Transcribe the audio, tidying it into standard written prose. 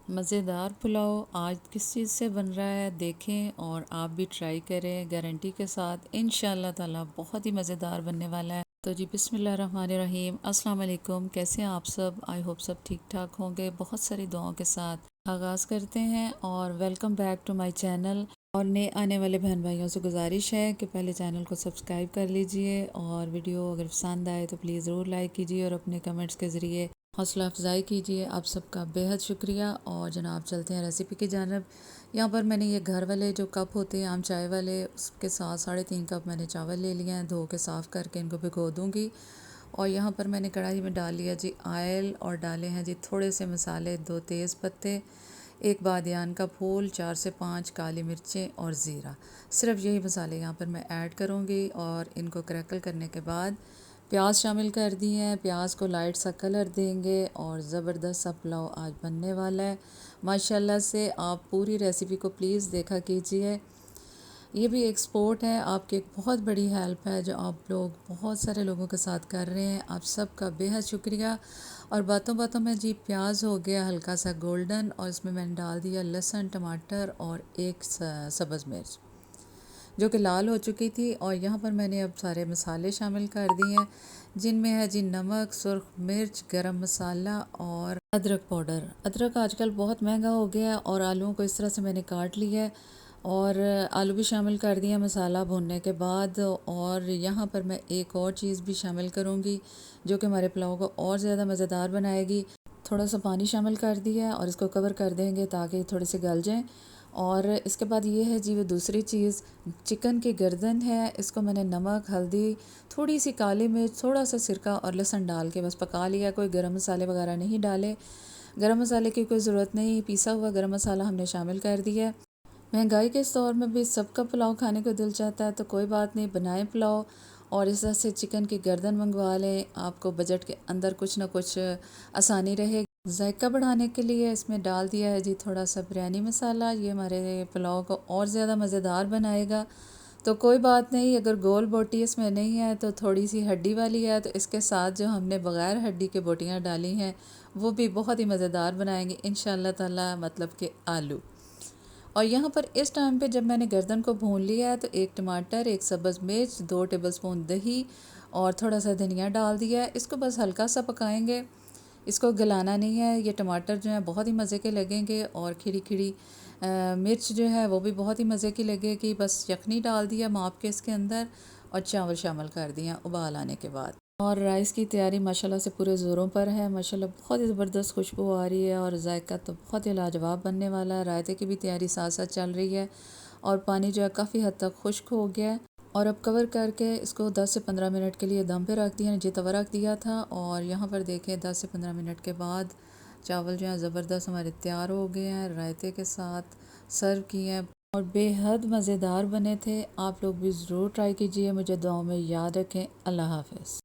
मज़ेदार पुलाव आज किस चीज़ से बन रहा है देखें और आप भी ट्राई करें गारंटी के साथ इंशाल्लाह ताला बहुत ही मज़ेदार बनने वाला है। तो जी बिस्मिल्लाहिर्रहमानिर्रहीम, अस्सलाम वालेकुम। कैसे हैं आप सब? आई होप सब ठीक ठाक होंगे। बहुत सारी दुआओं के साथ आगाज़ करते हैं और welcome back to my channel. और नए आने वाले बहन भाइयों से गुजारिश है कि पहले चैनल को सब्सक्राइब कर लीजिए और वीडियो अगर पसंद आए तो प्लीज़ ज़रूर लाइक कीजिए और अपने कमेंट्स के ज़रिए हौसला अफजाई कीजिए। आप सबका बेहद शुक्रिया। और जनाब चलते हैं रेसिपी की जानब। यहाँ पर मैंने ये घर वाले जो कप होते हैं आम चाय वाले, उसके साथ 3.5 कप मैंने चावल ले लिए हैं। धो के साफ़ करके इनको भिगो दूँगी। और यहाँ पर मैंने कढ़ाई में डाल लिया जी ऑयल और डाले हैं जी थोड़े से मसाले, 2 तेज़ पत्ते, 1 बादियान का फूल, 4 से 5 काली मिर्चें और ज़ीरा। सिर्फ यही मसाले यहाँ पर मैं ऐड करूँगी और इनको क्रैकल करने के बाद प्याज शामिल कर दिए हैं। प्याज को लाइट सा कलर देंगे और ज़बरदस्त सा पुलाव आज बनने वाला है माशाल्लाह से। आप पूरी रेसिपी को प्लीज़ देखा कीजिए। ये भी एक स्पोर्ट है, आपकी एक बहुत बड़ी हेल्प है जो आप लोग बहुत सारे लोगों के साथ कर रहे हैं। आप सबका बेहद शुक्रिया। और बातों बातों में जी प्याज हो गया हल्का सा गोल्डन और इसमें मैंने डाल दिया लहसुन, टमाटर और एक सब्ज़ मिर्च जो कि लाल हो चुकी थी। और यहाँ पर मैंने अब सारे मसाले शामिल कर दिए हैं जिनमें है जी नमक, सुर्ख मिर्च, गरम मसाला और अदरक पाउडर। अदरक आजकल बहुत महंगा हो गया है और आलूओं को इस तरह से मैंने काट लिया है और आलू भी शामिल कर दिए मसाला भूनने के बाद। और यहाँ पर मैं एक और चीज़ भी शामिल करूँगी जो कि हमारे पुलाव को और ज़्यादा मज़ेदार बनाएगी। थोड़ा सा पानी शामिल कर दिया है और इसको कवर कर देंगे ताकि थोड़े से गल जाएँ। और इसके बाद ये है जी वो दूसरी चीज़, चिकन की गर्दन है। इसको मैंने नमक, हल्दी, थोड़ी सी काली मिर्च, थोड़ा सा सिरका और लहसुन डाल के बस पका लिया। कोई गरम मसाले वगैरह नहीं डाले। गरम मसाले की कोई ज़रूरत नहीं, पिसा हुआ गरम मसाला हमने शामिल कर दिया। महंगाई के इस दौर में भी सबका पुलाव खाने को दिल चाहता है तो कोई बात नहीं, बनाएं पुलाव और इस तरह से चिकन की गर्दन मंगवा लें। आपको बजट के अंदर कुछ ना कुछ आसानी रहे। जायका बढ़ाने के लिए इसमें डाल दिया है जी थोड़ा सा बिरयानी मसाला। ये हमारे पुलाव को और ज़्यादा मज़ेदार बनाएगा। तो कोई बात नहीं, अगर गोल बोटी इसमें नहीं है तो थोड़ी सी हड्डी वाली है तो इसके साथ जो हमने बग़ैर हड्डी के बोटियाँ डाली हैं वो भी बहुत ही मज़ेदार बनाएंगे इंशाल्लाह ताला, मतलब कि आलू। और यहाँ पर इस टाइम पे जब मैंने गर्दन को भून लिया है तो 1 टमाटर, 1 सब्ज़ मिर्च, 2 टेबलस्पून दही और थोड़ा सा धनिया डाल दिया है। इसको बस हल्का सा पकाएंगे, इसको गलाना नहीं है। ये टमाटर जो है बहुत ही मज़े के लगेंगे और खिड़ी खिड़ी मिर्च जो है वो भी बहुत ही मज़े की लगेगी। बस यखनी डाल दिया माप के इसके अंदर और चावल शामिल कर दिया उबाल आने के बाद। और राइस की तैयारी माशाल्लाह से पूरे ज़ोरों पर है। माशाल्लाह बहुत ही ज़बरदस्त खुशबू आ रही है और जायका तो बहुत ही लाजवाब बनने वाला है। रायते की भी तैयारी साथ साथ चल रही है और पानी जो है काफ़ी हद तक खुश्क हो गया है। और अब कवर करके इसको 10 से 15 मिनट के लिए दम पे रख दिया, नीचे तवा रख दिया था। और यहाँ पर देखें 10 से 15 मिनट के बाद चावल जो है ज़बरदस्त हमारे तैयार हो गए हैं, रायते के साथ सर्व किए हैं और बेहद मज़ेदार बने थे। आप लोग भी ज़रूर ट्राई कीजिए। मुझे दुआओं में याद रखें। अल्लाह हाफ़िज़।